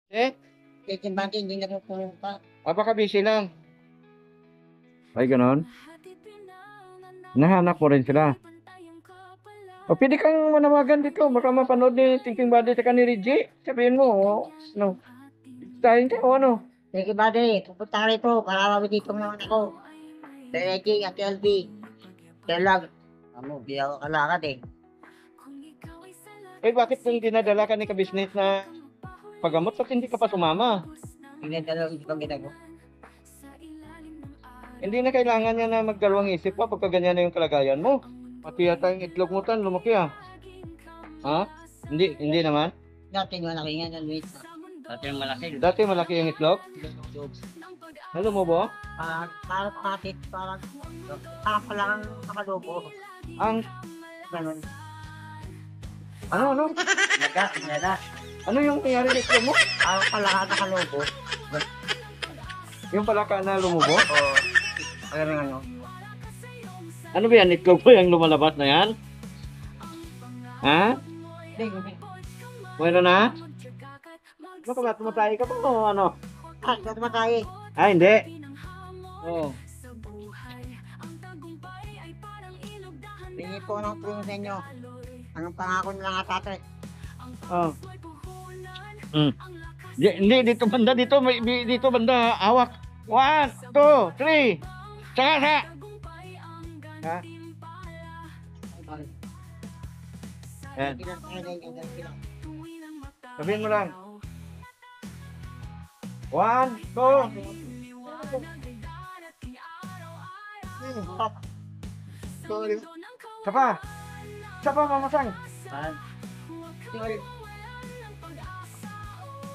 Eh, Titimbanti, hindi na pupuno pa. baka busy lang. Ay, ganon. Nahanap mo rin sila. O, pwede kang manawagan dito. Baka mapanood ni Thinking Body sa ni Reggie. Sabihin mo, ano, tayo o ano. Sige, buddy, pupunta ka rito para mawid dito naman ako. Reggie at LB. Kaya lang, di ako kalakad eh. Eh, bakit kung dinadala ka ni ka-business na paggamot, bakit hindi ka pa sumama? Hindi na talagang ibang ginagawa. Hindi na kailangan niya na magdalawang isip pa pagka ganyan na yung kalagayan mo. Pati yata yung itlog mo tan, lumaki ah. Ha? Hindi naman. Dati nyo nakingan ng wait. Dati yung malaki. Dati malaki yung itlog. Ano mo ba? Parang patit, parang pala kang nakalubo. Ang, Ganon. ano? Naga. Ano yung nangyari sa itlog mo? Parang pala kang nakalubo. Yung palaka na lumubo? Oo. Ano. Ano ba yan? Itlog mo yung lumalabas na yan? Ha? Hindi. Meron na? Ano ka ba? Tumatay ka pa o ano? Ito tumatay. Ah, hindi. Oo. Pingi po ng tulong sa inyo. Anong pangako nila nga tatay? Oh. Hindi, dito banda, dito banda, hawak. 1, 2, 3. Saka. Ha? Yan. Sabihin mo lang. 1, 2. Sapa, mamasang.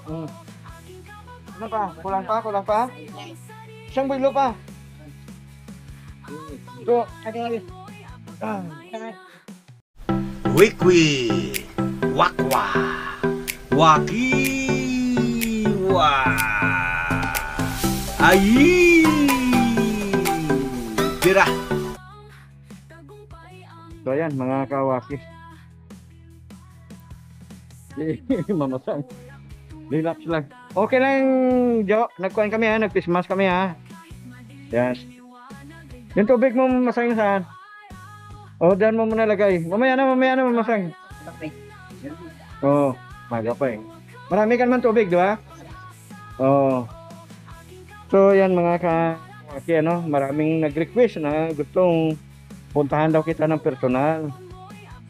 Ano pa? Kulang pa? Isang bilo pa. Ito. Wikwi, wakwa, wakiwa, ayi, tira. So ayan, mga kawaki. Mamasang. Relax lang. Okay lang, Jo. Nagkuhan kami ha. Nag-Christmas kami ha. Yan. Yung tubig mo masang saan? O, dyan mo muna lagay. Mamaya na mamasang. Oo. Maga pa eh. Marami ka naman tubig, di ba? Oo. So, yan mga kawaki, ano. Maraming nag-request na gustong puntahan daw kita ng personal.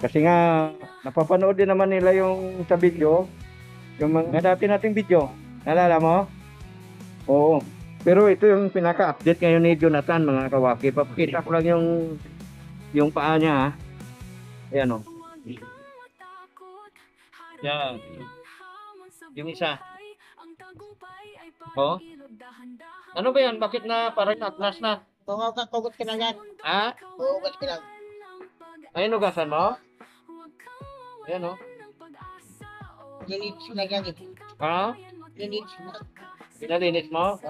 Kasi nga, napapanood din naman nila yung sa video. Yung mga dati nating video. Nalala mo? Oo. Pero ito yung pinaka-update ngayon ni Jonathan, mga kawaki. Papakita ko lang yung paa niya ha. Ayan o. Yan. Yung isa. Oh. Ano ba yan? Bakit na parang atlas na? Tugot ka na yan. Ha? Tugot ka lang. Ayun, ugasan mo? Ayan o. Linis na yan eh. Ha? Linis na. Pinalinis mo?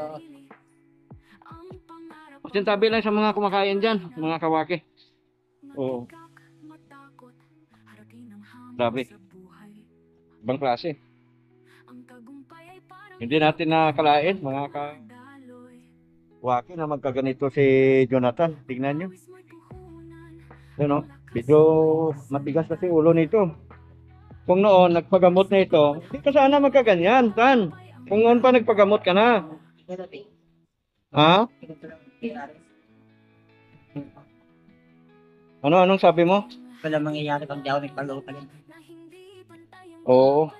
Pasintabi lang sa mga kumakain dyan, mga kawaki. Oo. Grabe. Ibang klase. Hindi natin nakalain, mga kawaki, na magkaganito si Jonathan. Tingnan nyo. Ano? Medyo matigas kasi ulo nito. Kung noon nagpagamot na ito, hindi ka sana magkaganyan, Tan. Kung noon pa nagpagamot ka na. Ha? Anong sabi mo? Wala mangyayari pag di ako nagpagawa pa rin. Oo.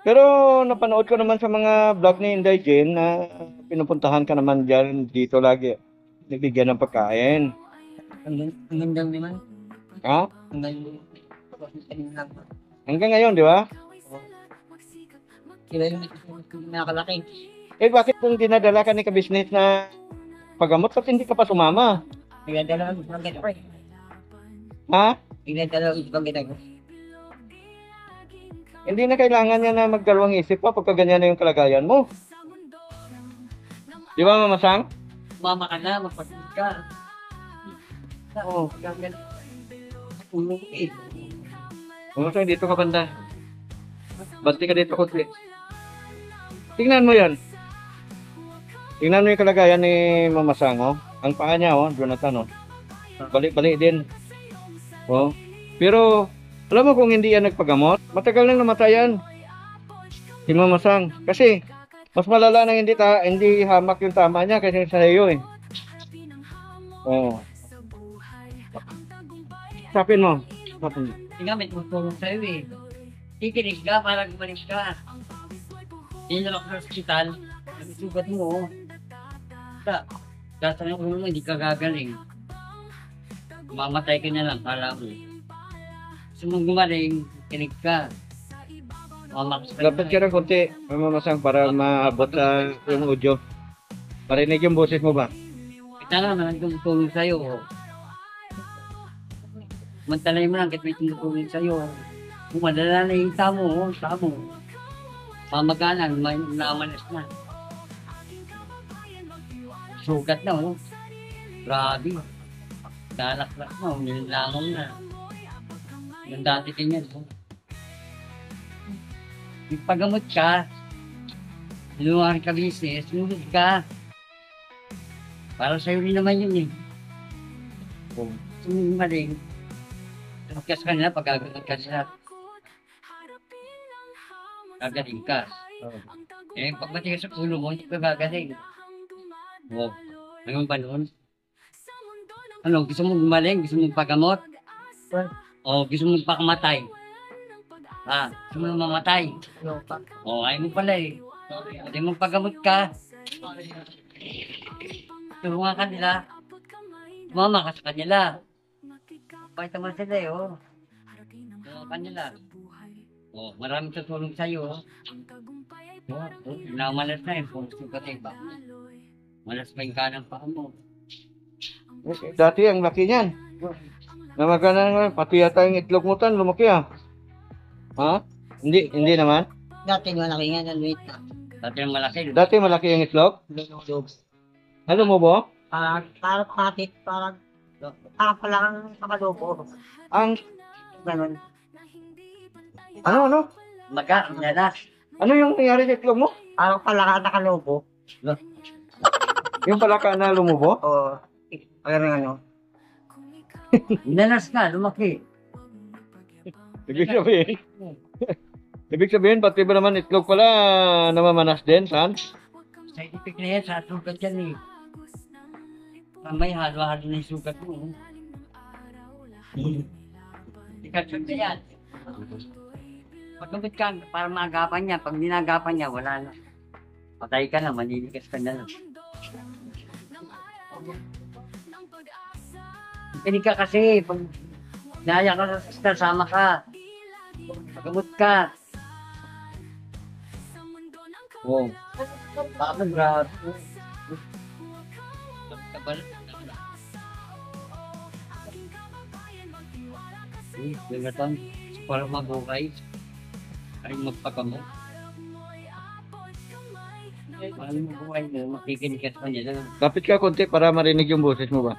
Pero napanood ko naman sa mga vlog ni Inday Jane na pinupuntahan ka naman dyan dito lagi. Nabigyan ng pagkain. Ang ganda naman. Ha? Ang ganda. Hanggang ngayon, di ba? Sila yung nakalaki. Eh bakit kung dinadala ka ni ka-business na paggamot, bakit hindi ka pa sumama? Nagdadala ng ibang ginagawa. Ha? Nagdadala ng ibang ginagawa. Hindi na kailangan niya na magdalawang isip pa pagka ganyan na yung kalagayan mo. Di ba, Mamasang? Mama ka na, magpapagod ka. Oo. Ulong eh. Mamasang, dito ka banda. Basti ka dito kunti. Tingnan mo yan. Tingnan mo yung kalagayan ni Mama Sang, oh. Ang paa niya, oh, Jonathan, oh. Balik-balik din. Oh. Pero, alam mo kung hindi yan nagpagamot, matagal nang namatay yan. Si Mama Sang. Kasi, mas malala na hindi hamak yung tama niya kasi sa iyo, eh. Oh. Sapin mo. Sapin mo. Tingnan, may tutulong sa'yo eh. Kikinig ka para gumaling ka. Hindi na ako sa hospital. Nagsugat mo. Kasa ng ulo mo, hindi ka gagaling. Mamatay ka na lang, kala mo. Gusto mong gumaling, kinig ka. Mamakas Lapit ka ng konti, Mama Sang, para maabot yung audio. Marinig yung boses mo ba? Kita nga, may tumutulong sa'yo. Mantalay mo lang, kahit may tumutulong sa'yo. Kung madala na yung tamo. Pamagalan, may namanas na. Sugat na, oh. Grabe. Dalak-lak na, nilangon na. Yung dati ganyan, oh. Yung paggamot ka, lumahan ka business, sunod ka. Para sa'yo rin naman yun, eh. Oh. Sunod maling. Tumakas ka nila, pag-agagat ka nila. Gagaling ka. Eh, pag matigas sa ulo mo, hindi ka gagaling. Oh, ngayon ba noon? Ano, gusto mong gumaling? Gusto mong pagamot? O gusto mong pakamatay? Gusto mong mamatay? Ayaw mo pala eh. Hindi mong pagamot ka. Tulungan ka nila. Mama ka sa kanila. Kahit naman sila eh, oh. Tulungan ka nila. Maraming tutulong sa'yo. Namalas na yun. Kung gusto ka ba? Malas pa yung kanang paa mo. Dati ang laki niyan. Namagana pati yata yung itlog mo tan, lumaki ah. Ha? Hindi naman. Dati malaki nga, naluit na. Dati ang malaki. Dati malaki yung itlog. Ano mo ba? Parang patit, parang pala kang kakalubo. Ang Ganon. ano? Maga, nila. Ano yung nangyari sa itlog mo? Parang pala ka nakalubo. Yung palaka na lumubo? Oo. Ano. Nanas na, lumaki. Ibig sabihin. Ibig sabihin, pati ba naman itlog pala namamanas din, san? Scientific na yan, sa sugat yan eh. May halo-halo na yung sugat mo. Ikatsyon na yan. Pagkabit ka, para maagapan niya. Pag dinagapan niya, wala na. Patay ka na, maniligas ka na lang. Kinig ka kasi, pag naya ka sa sister, sama ka. Pagkamot ka. Wow. Bakit grabe? Gagatan, para mabuhay. Ay magpakamot. Para mabuhay mo, makikinig ka sa kanya. Kapit ka konti para marinig yung boses mo ba?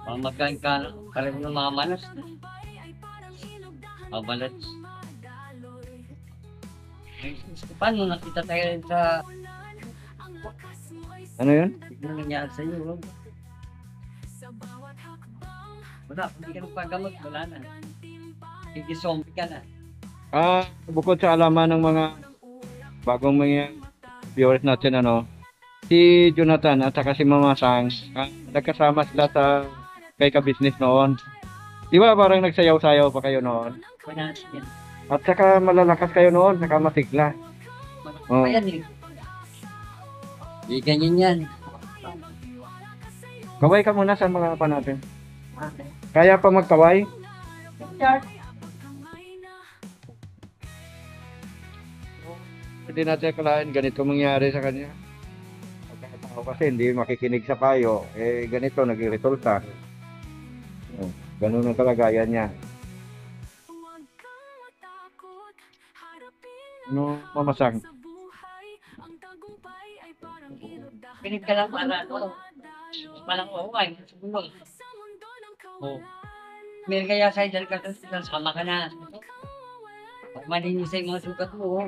Magkain ka, parang yung mga manas. Mabalat. Paano nakita tayo sa... Ano yun? Ano nangyari sa iyo? Wala, hindi ka nagpagamot, wala na. Hindi zombie ka na. Bukod sa alaman ng mga bagong mga viewers natin, si Jonathan at saka si Mama Sang, nagkasama sila sa kay ka-business noon. Di ba parang nagsayaw-sayaw pa kayo noon? Wala yan. At saka malalakas kayo noon, saka masigla. Oh. Ayan eh. Hindi ganyan yan. Kaway ka muna sa mga pa natin. Kaya pa magkaway? Hindi natin akalain ganito mangyari sa kanya. Pagkakatao kasi hindi makikinig sa payo, ganito nagre-resulta. Ganun ang kalagayan niya. Ano, Mama Sang? Pinig ka lang para ano. Palang okay. Sumunod. Meron kaya sa idol ka doon, sama ka na. Pag malinis sa mga sugat mo,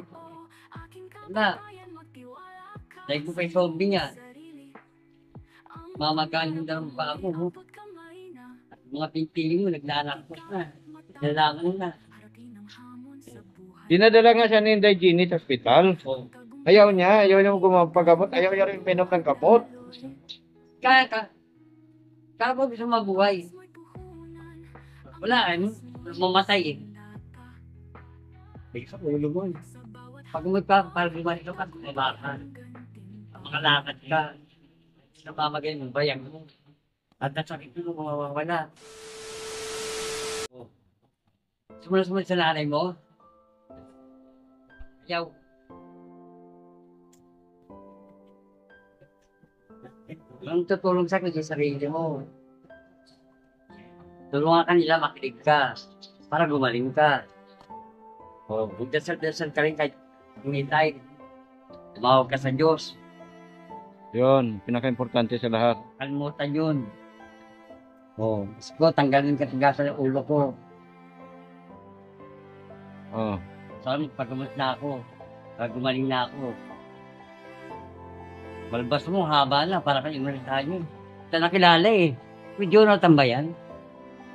wala. Dahil ko kay zombie niya. Mamagaling daw ang paa mo. At mga pimpili mo, naglalakot na. Nalaman na. Dinadala nga siya ni Inday Jeannie sa ospital. Oh. Ayaw niya gumapagamot, ayaw niya rin minom ng gamot. Kaya ko gusto mabuhay. Wala, mamatay eh. Sa ulo mo. Pag magpapalguman ka, mabakan. Makalakad ka. Namamagay mo, bayang mo. At nasakit mo, mawawala. Sumunod sa nanay mo. Yaw. Ang tutulong sa akin sa sarili mo. Tulungan ka nila, makinig ka. Para gumaling ka. O, dasal-dasal ka rin kahit humintay. Tumawag ka sa Diyos. Yun, pinaka-importante sa lahat. Kalimutan yun. O, ko, tanggalin ka tigasan ng ulo ko. Oh. Sabi, pagkamot na ako. Para gumaling na ako. Balbas mo, haba na, para kang imaritahan yun. Ito nakilala eh. May Jonathan ba yan?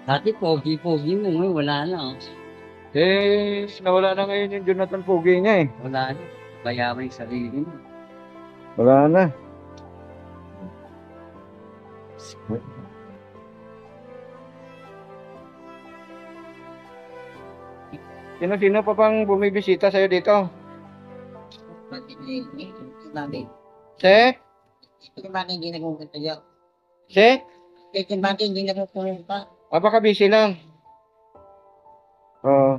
Dati, pogi-pogi mo, ngayon wala na. Oh. Eh, nawala na ngayon yung Jonathan Pogi niya eh. Wala na. Bayaman yung sarili mo. Wala na. Sino-sino pa pang bumibisita sa'yo dito? Se? Bakit hindi nagpupunta dyan? Se? Bakit hindi nagpupunta? Baka busy lang. Oo.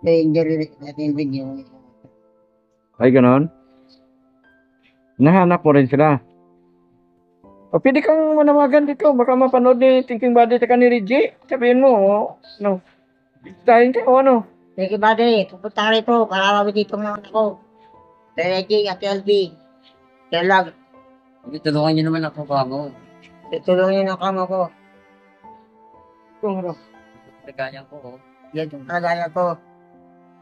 May injury natin video. Ay, ganon? Nahanap mo rin sila. O, pwede kang manawagan dito. Baka mapanood ni Thinking Body sa ni Reggie. Sabihin mo, no. Tayo ka, o ano. Sige ba din, pupunta ka rito para mawag dito naman ako. Reggie at LB. Kaya lang, Tulungan niyo naman ako pa mo. tutulungin ang kamo ko. Ito, harap. Nagkaya ko, oh. Yan yung kagaya ko.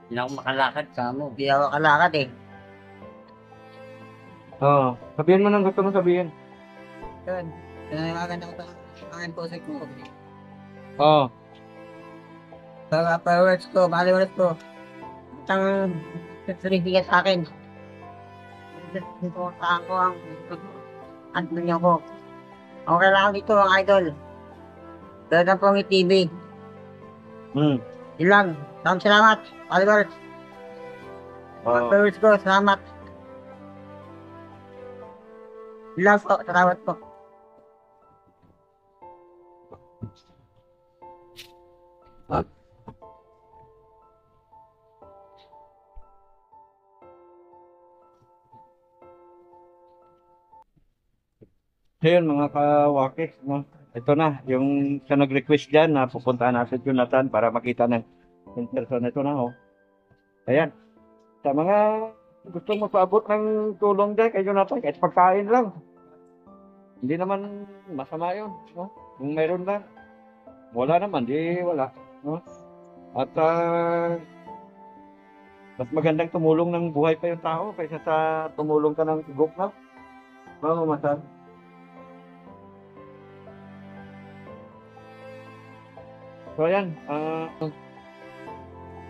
Hindi na ako makalakad ka mo. Hindi ako kalakad eh. Oo. Sabihin mo nang gusto mo sabihin. Yun. Nananawagan ako sa aking puso ko. Oo. Mga followers ko, followers ko. Itang sasalibigan sa akin. Dito ako ang ano niya ko. Okay lang dito ang idol. Talagang Pongi TV. Yun lang. Maraming salamat. Followers. Mga followers ko, salamat. Yun lang po. Salamat po. Ayun, mga kawakis, no? Ito na, yung sa nag-request dyan na pupuntahan natin Jonathan para makita ng in person. Ito na, oh. Ayan. Sa mga gusto magpaabot ng tulong dyan kay Jonathan, kahit pagkain lang. Hindi naman masama yun, no? Kung meron lang. Wala naman, di wala. No? At mas magandang tumulong ng buhay pa yung tao kaysa sa tumulong ka ng tugok na. Oo, masal. So ayan,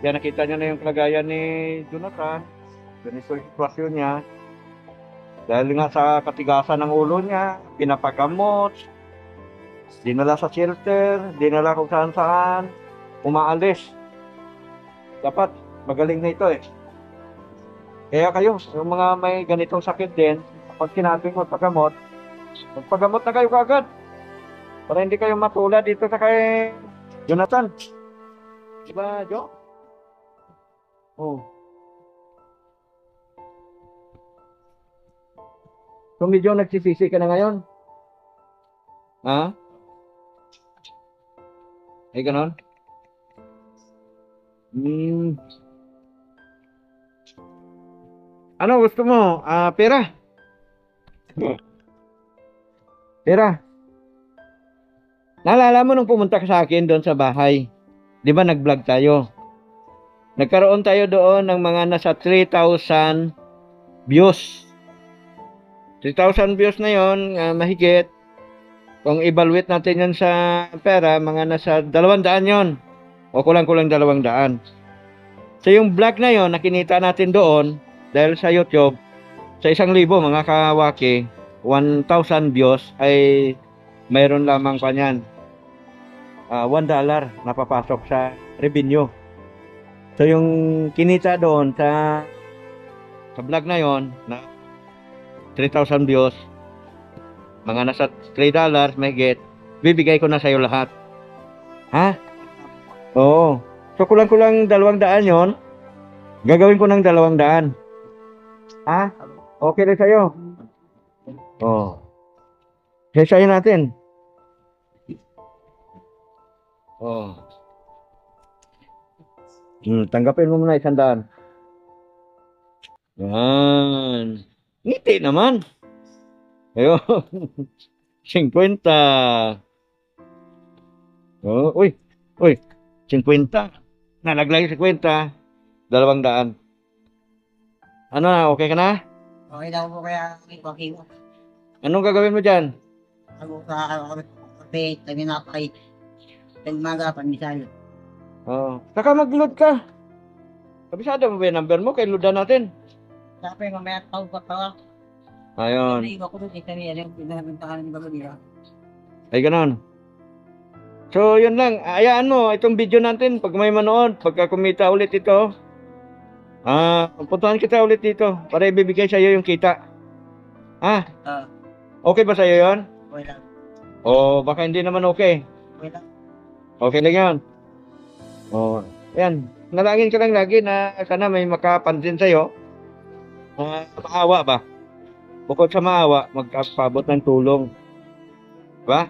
yan nakita niyo na yung kalagayan ni Jonathan. Ganito yung sitwasyon niya. Dahil nga sa katigasan ng ulo niya, pinapagamot, dinala sa shelter, dinala kung saan saan, umaalis. Dapat magaling na ito eh. Kaya kayo, yung mga may ganitong sakit din, kapag sinabing magpagamot na kayo kaagad. Para hindi kayo matulad dito sa kay Jonathan. Diba, Jo? Oh. So medyo nagsisisi ka na ngayon? Ha? Ay, ganon? Ano gusto mo? Pera? Pera? Naalala mo nung pumunta ka sa akin doon sa bahay? Di ba nag-vlog tayo? Nagkaroon tayo doon ng mga nasa 3,000 views. 3,000 views na yon, mahigit. Kung evaluate natin yan sa pera, mga nasa 200 yon. O kulang-kulang 200. So yung vlog na yon, nakinita natin doon, dahil sa YouTube, sa 1,000 mga kawaki, 1,000 views ay mayroon lamang pa niyan. $1 na papasok sa revenue. So yung kinita doon sa vlog na yon na 3,000 views, mga nasa $3 mahigit, bibigay ko na sa iyo lahat. Ha? Oo. So kulang-kulang 200 yon, gagawin ko ng 200. Ha? Okay na sa'yo? Oo. Sasayin natin. Oo. Tanggapin mo muna 100. Yan. Ngiti naman. Ayun. 50. Oh, uy. 50. Nalaglag yung 50. 200. Ano na, okay ka na? Okay daw po kaya okay mo. Anong gagawin mo dyan? Ako sa kape, tabi na kay Tagmaga, Pamisal. Oo. Saka mag-load ka. Kabisado mo ba yung number mo? Kay loadan natin. Sabi, mamaya tawag pa pa. Ayun. Naiba ko doon, ito niya, yung pinagpuntahan ni Babalira. Ay, ganon. So, yun lang. Ayaan mo, itong video natin, pag may manood, pagka kumita ulit ito, puntahan kita ulit dito para ibibigay sa iyo yung kita. Okay ba sa iyo yun? Okay lang. O baka hindi naman okay. Okay lang. Okay lang yun. O, yan. Nalangin ka lang lagi na sana may makapansin sa iyo. Maawa ba? Bukod sa maawa, magkapabot ng tulong. Diba?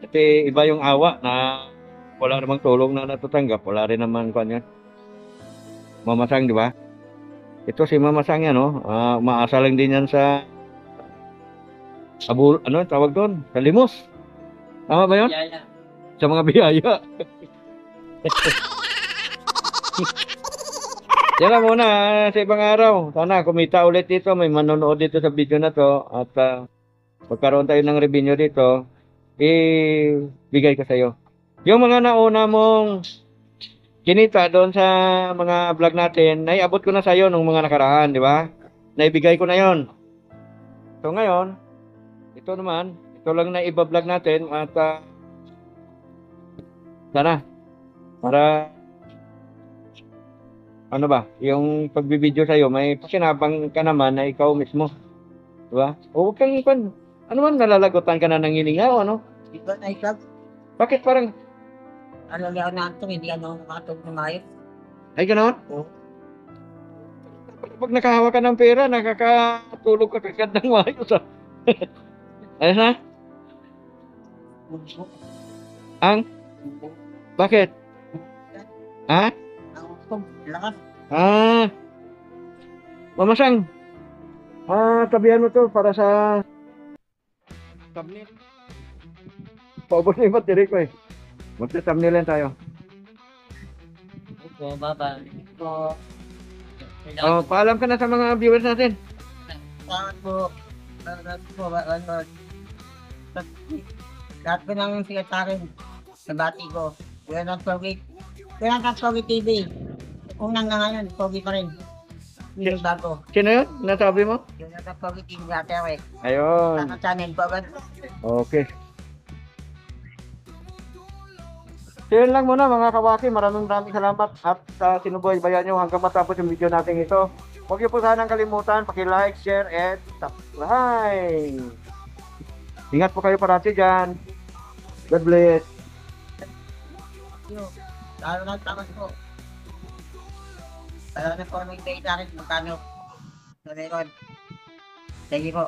Kasi iba yung awa na wala namang tulong na natatanggap. Wala rin naman kanya. Mamasang, di ba? Ito si Mamasang yan, no? Umaasa lang din yan sa ano tawag doon? Sa limos. Tama ba yun? Yaya. Sa mga biyaya. Yan lang muna sa ibang araw. Sana kumita ulit dito. May manonood dito sa video na to. At magkaroon tayo ng revenue dito. Bigay ko sa iyo. Yung mga nauna mong kinita doon sa mga vlog natin, naiabot ko na sa iyo nung mga nakaraan, di ba? Naibigay ko na yon. So ngayon, ito naman, ito lang na iba-vlog natin at sana para ano ba, yung pagbibideo sa iyo may pakinabang ka naman na ikaw mismo. Di ba? O huwag kang ano man, nalalagutan ka na ng hininga o ano? Di ba na iklab? Bakit parang, Ano liyaw na ito, hindi ano makatog na mayo. ay ganoon? Oo. Pag nakahawa ka ng pera, nakakatulog ka kagad ng maayos ah. Ayos na? Ang? Bakit? Ha? Ang utog, lakas. Mamasang. Tabihan mo to para sa thumbnail. Paubos na yung battery ko eh. Magsa-thumbnailan tayo. Opo, baba. Opo. Paalam ka na sa mga viewers natin. Salamat po. Lahat ko nang sigat sa akin. Nabati ko. Kuya ng Pogi. Kuya ng Pogi TV. Unang nga ngayon, Pogi pa rin. Yung bago. Sino yun? Nasabi mo? Yung ng Pogi TV dati ako eh. Ayun. Sa channel po agad. Okay. So yun lang muna mga kawaki. Maraming salamat at sinubuhay bayan nyo hanggang matapos yung video natin ito. Huwag niyo po sanang kalimutan, paki-like, share, and subscribe. Ingat po kayo parati dyan. God bless. Yo, lalo na tamas po. Lalo na po nag-pay sa akin magkano. Sa meron. Thank you po.